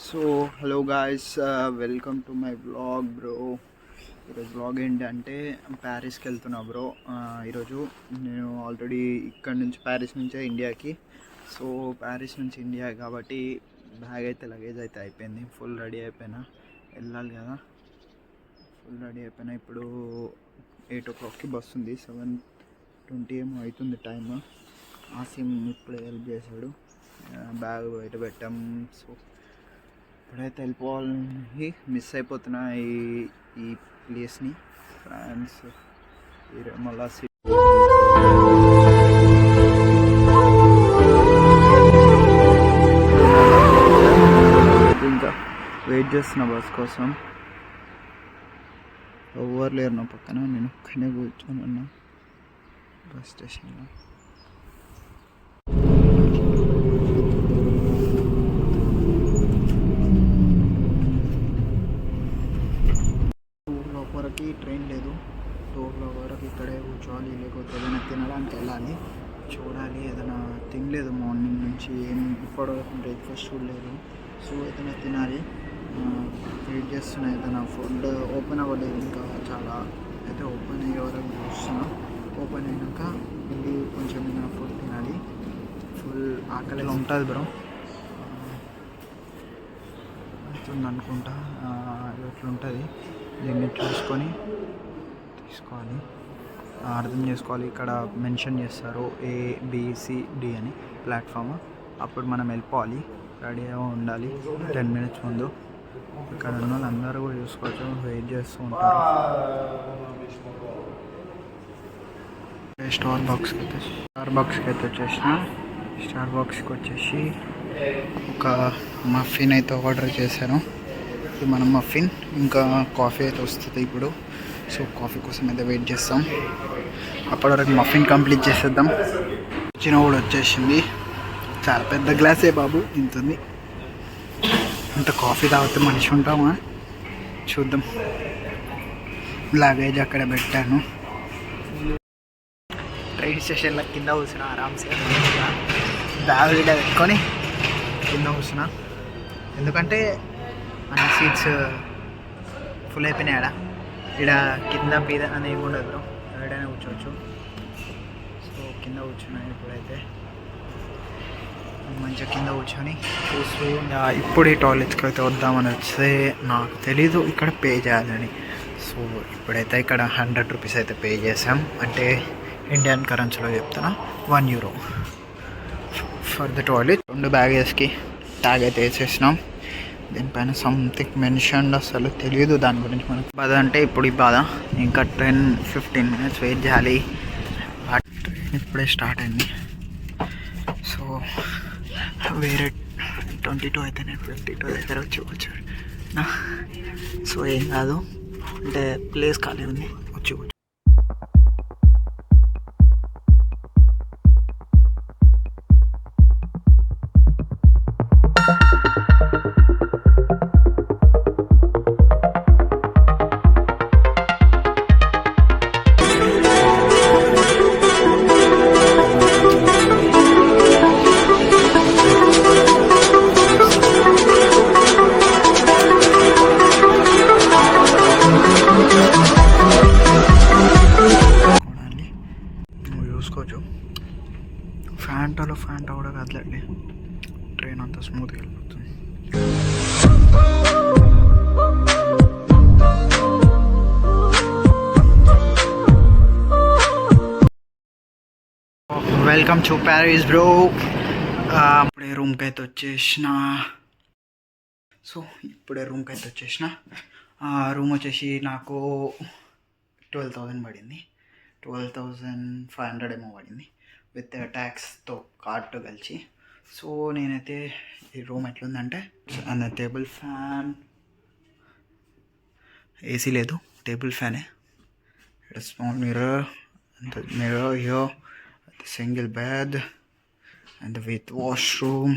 So hello guys, welcome to my blog bro. ఈరోజు blog ఏంటంటే ప్యారిస్కి వెళ్తున్నా బ్రో. ఈరోజు నేను ఆల్రెడీ ఇక్కడ నుంచి ప్యారిస్ నుంచే ఇండియాకి. సో ప్యారిస్ నుంచి ఇండియా కాబట్టి బ్యాగ్ అయితే లగేజ్ అయితే అయిపోయింది, ఫుల్ రెడీ అయిపోయినా, వెళ్ళాలి కదా. ఫుల్ రెడీ అయిపోయినా. ఇప్పుడు 8 o'clockకి బస్సు ఉంది, 7:20 ఏమో అవుతుంది టైమ్. ఆసిమ్ ఇప్పుడే హెల్ప్ చేశాడు, బ్యాగ్ బయట పెట్టాం. సో ఇప్పుడైతే వెళ్ళిపోవాలని మిస్ అయిపోతున్నా ఈ ప్లేస్ని, ఫ్రాన్స్ మళ్ళా ఇంకా వెయిట్ చేస్తున్నా బస్ కోసం. ఎవరు లేరు నా పక్కన, నేను ఒక్కనే కూర్చొని ఉన్నా బస్ స్టేషన్లో. వరకు ట్రైన్ లేదు, 2 వరకు ఇక్కడే కూర్చోవాలి, లేకపోతే ఏదైనా తినడానికి వెళ్ళాలి. చూడాలి, ఏదైనా తినలేదు మార్నింగ్ నుంచి, ఏం ఇప్పటివరకు బ్రేక్ఫాస్ట్ చూడలేదు. సో ఏదైనా తినాలి, వెయిట్ చేస్తున్నా. ఏదైనా ఫుడ్ ఓపెన్ అవ్వలేదు ఇంకా, చాలా అయితే ఓపెన్ అయ్యే వరకు చూస్తున్నా. ఓపెన్ అయినాక వెళ్ళి కొంచెం ఏదైనా ఫుడ్ తినాలి. ఫుల్ ఆకలి ఉంటుంది బ్రో, అవుతుంది అనుకుంటా. ఎట్లుంటుంది దీన్ని చూసుకొని తీసుకోవాలి, అర్థం చేసుకోవాలి. ఇక్కడ మెన్షన్ చేస్తారు ABCD అని ప్లాట్ఫామ్. అప్పుడు మనం వెళ్ళిపోవాలి, రెడీగా ఉండాలి 10 minutes ముందు. ఇక్కడ ఉన్న వాళ్ళందరూ కూడా చూసుకోవచ్చు, వెయిట్ చేస్తూ ఉంటారు. స్టార్ బాక్స్కి అయితే వచ్చేసిన. స్టార్ బాక్స్కి వచ్చేసి ఒక మఫిన్ అయితే ఆర్డర్ చేశాను. ఇది మనం మఫిన్, ఇంకా కాఫీ అయితే వస్తుంది ఇప్పుడు. సో కాఫీ కోసం అయితే వెయిట్ చేస్తాం. అప్పటి వరకు మఫిన్ కంప్లీట్ చేసేద్దాం. వచ్చిన కూడా వచ్చేసింది, చాలా పెద్ద గ్లాసే బాబు, ఇంతుంది. ఇంత కాఫీ తాగితే మనిషి ఉంటామా చూద్దాం. లగేజ్ అక్కడ పెట్టాను. ట్రైన్ స్టేషన్లో కింద కూర్చున్నా ఆరామ్సే, బ్యాగ్ గిట్ట పెట్టుకొని కింద కూర్చున్నా. ఎందుకంటే మన సీట్స్ ఫుల్ అయిపోయినాయి. ఇక్కడ కింద పీద అని ఏమి ఉండదు బ్రో, ఎవరైనా కూర్చోవచ్చు. సో కింద కూర్చున్నాను ఇప్పుడైతే, మంచిగా కింద కూర్చొని చూస్తూ. ఇప్పుడు ఈ టాయిలెట్స్కి అయితే వద్దామని వస్తే నాకు తెలీదు ఇక్కడ పే చేయాలని. సో ఇప్పుడైతే ఇక్కడ 100 రూపీస్ అయితే పే చేసాం, అంటే ఇండియన్ కరెన్సీలో చెప్తున్నా, €1 ఫర్ ద టాయిలెట్. 2 బ్యాగేజ్కి ట్యాగ్ అయితే వేసేసినాం. దీనిపైన సంథింగ్ మెన్షన్, అసలు తెలియదు దాని గురించి మనకు. బాధ అంటే ఇప్పుడు ఈ బాధ, ఇంకా 10-15 minutes వెయిట్ చేయాలి. ఆ ట్రైన్ ఇప్పుడే స్టార్ట్ అయింది. సో వేరే 22 అయితే నేను 22 దగ్గర వచ్చి సో ఏం కాదు, అంటే ప్లేస్ ఖాళీ ఉంది, వచ్చి చూసుకోవచ్చు. ఫ్యాంటా కూడా కదలండి, ట్రైన్ అంతా స్మూత్గా వెళ్ళిపోతుంది. Welcome to Paris bro. ఇప్పుడే రూమ్కి అయితే వచ్చేసిన. రూమ్ వచ్చేసి నాకు 12,000 పడింది, 12,500 ఏమో పడింది విత్ ట్యాక్స్తో కార్డ్తో కలిసి. సో నేనైతే ఈ రూమ్ ఎట్లుందంటే, అండ్ టేబుల్ ఫ్యాన్, ఏసీ లేదు, టేబుల్ ఫ్యానే. Small mirror, and mirror here, single bed and with washroom.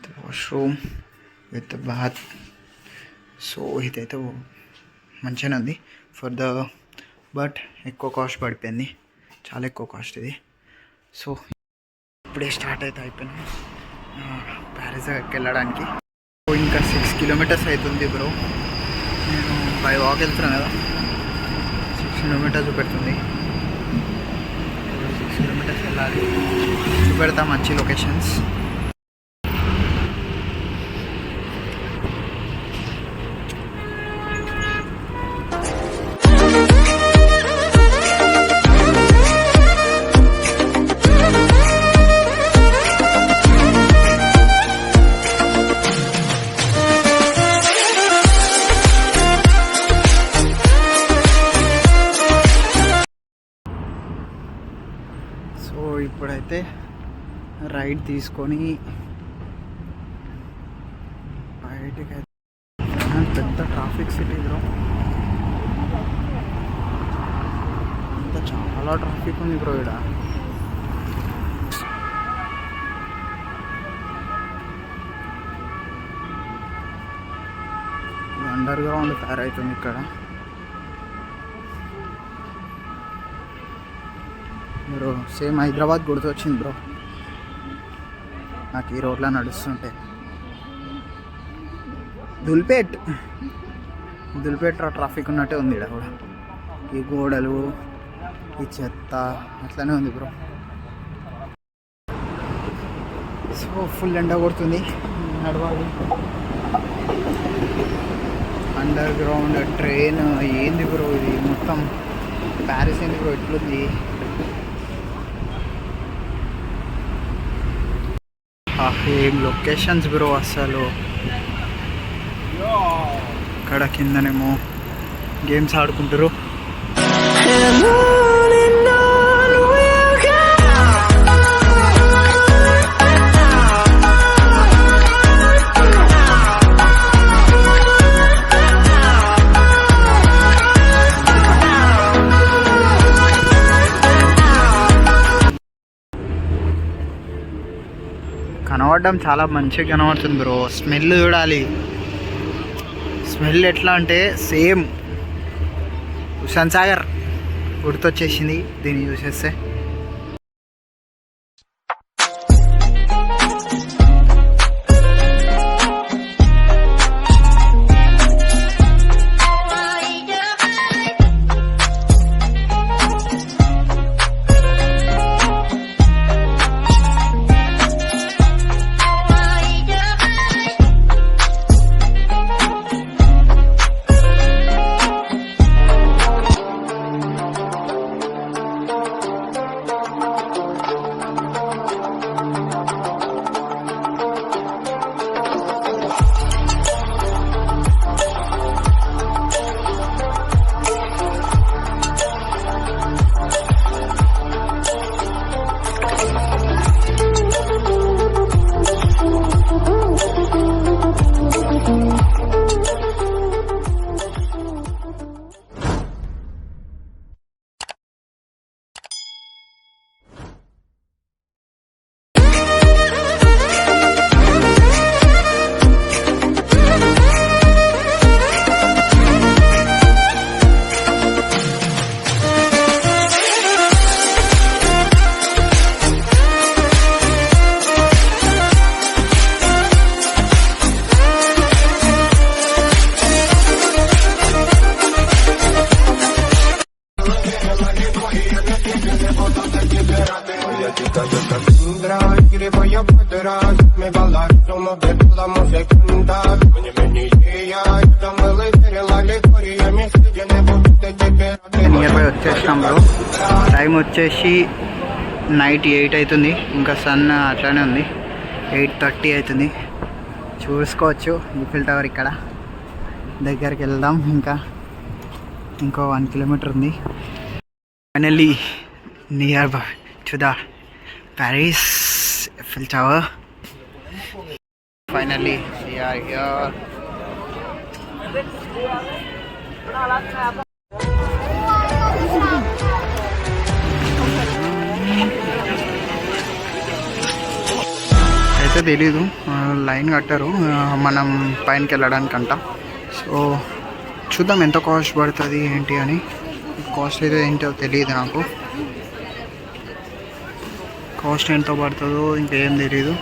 The washroom with the bath. So ఇదైతే మంచిగానే ఉంది ఫర్ ద, బట్ ఎక్కువ కాస్ట్ పడిపోయింది, చాలా ఎక్కువ కాస్ట్ ఇది. సో ఇప్పుడే స్టార్ట్ అయితే అయిపోయినాయి ప్యారిస్ వెళ్ళడానికి. ఇంకా 6 కిలోమీటర్స్ అవుతుంది బ్రో. నేను బై వాక్ వెళ్తున్నాను కదా, 6 కిలోమీటర్స్ చూపెడుతుంది. 6 కిలోమీటర్స్ వెళ్ళాలి. చూపెడతా మంచి లొకేషన్స్. సో ఇప్పుడైతే రైడ్ తీసుకొని బయటికి అయితే పెద్ద ట్రాఫిక్ సిటీ బ్రో. అంత చాలా ట్రాఫిక్ ఉంది బ్రో ఇక్కడ. అండర్ గ్రౌండ్ తయారవుతుంది ఇక్కడ. బ్రో సేమ్ హైదరాబాద్ గుర్తొచ్చింది బ్రో నాకు ఈ రోడ్లో నడుస్తుంటే. దుల్పేట్ ట్రాఫిక్ ఉన్నట్టే ఉంది ఇక్కడ కూడా. ఈ గోడలు, ఈ చెత్త అట్లనే ఉంది బ్రో. సో ఫుల్ ఎండ కొడుతుంది, నడవాలి. అండర్ గ్రౌండ్ ట్రైన్ ఏంది బ్రో ఇది? మొత్తం ప్యారిస్ ఏంది బ్రో ఎట్లుంది? ఏం లొకేషన్స్ బ్రో అసలు. ఇక్కడ కిందనేమో గేమ్స్ ఆడుకుంటారు. కనబడడం చాలా మంచిగా కనబడుతుంది బ్రో. స్మెల్ చూడాలి. స్మెల్ ఎట్లా అంటే సేమ్ హుస్సేన్ సాగర్ గుర్తొచ్చేసింది దీన్ని చూసేస్తే. నియర్ బై వచ్చేసినాం బ్రో. టైం వచ్చేసి నైట్ 8 అవుతుంది. ఇంకా సన్ అట్లానే ఉంది. 8:30 అవుతుంది. చూసుకోవచ్చు ఈఫిల్ టవర్ ఇక్కడ. దగ్గరికి వెళ్దాం. ఇంకో 1 కిలోమీటర్ ఉంది. Finally near by to the Paris Eiffel tower. Finally, we are here. అయితే తెలీదు, లైన్ కట్టారు మనం పైనకి వెళ్ళడానికంట. సో చూద్దాం ఎంత కాస్ట్ పడుతుంది ఏంటి అని. కాస్ట్ అయితే ఏంటో తెలియదు నాకు. కాస్ట్ ఎంతో పడుతుందో ఇంకేం తెలీదు.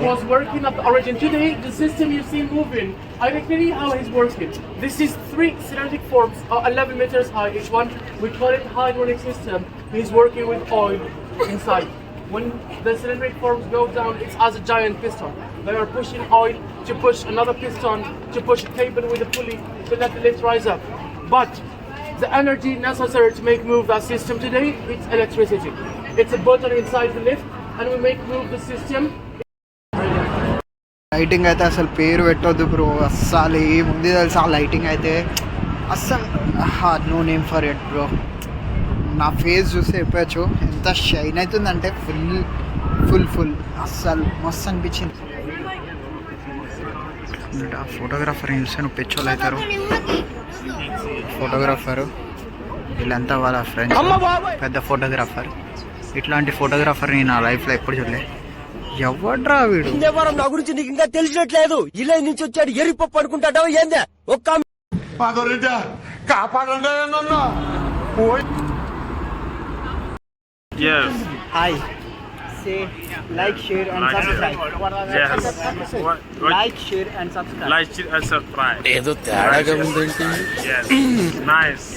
Was working at the origin. Today, the system you see moving, I will tell you how it's working. This is 3 cylindric forms, 11 meters high each one. We call it hydraulic system. He's working with oil inside. When the cylindric forms go down, it's as a giant piston. They are pushing oil to push another piston, to push a cable with a pulley to let the lift rise up. But the energy necessary to make move that system today, it's electricity. It's a button inside the lift, and we make move the system. Lighting అయితే అసలు పేరు పెట్టొద్దు bro, అస్సలు ఏముంది తెలుసా lighting అయితే అస్సలు no name for it bro. నా ఫేస్ చూస్తే చెప్పచ్చు ఎంత షైన్ అవుతుందంటే ఫుల్ ఫుల్ ఫుల్ అస్సలు మస్తు అనిపించింది. ఆ ఫోటోగ్రాఫర్ చూస్తే నువ్వు పెచ్చోళ్ళు అవుతారు. ఫోటోగ్రాఫరు వీళ్ళంతా వాళ్ళ ఫ్రెండ్స్, పెద్ద ఫోటోగ్రాఫర్. ఇట్లాంటి ఫోటోగ్రాఫర్ నేను నా లైఫ్లో ఎప్పుడు చూడలే. ఎవడ్రా వీడు? నా గురించి నీకు ఇంకా తెలిసినట్లేదు. ఇలా నుంచి వచ్చాడు ఎరిపప్పు అనుకుంటాడో ఏందే ఒక్క కాపాడండి. Yes. Hi, say like share and subscribe. Yes. Like share and subscribe. Like, share, and subscribe. ఏదో తేడాగా ఉందేంటి? Yes. Nice.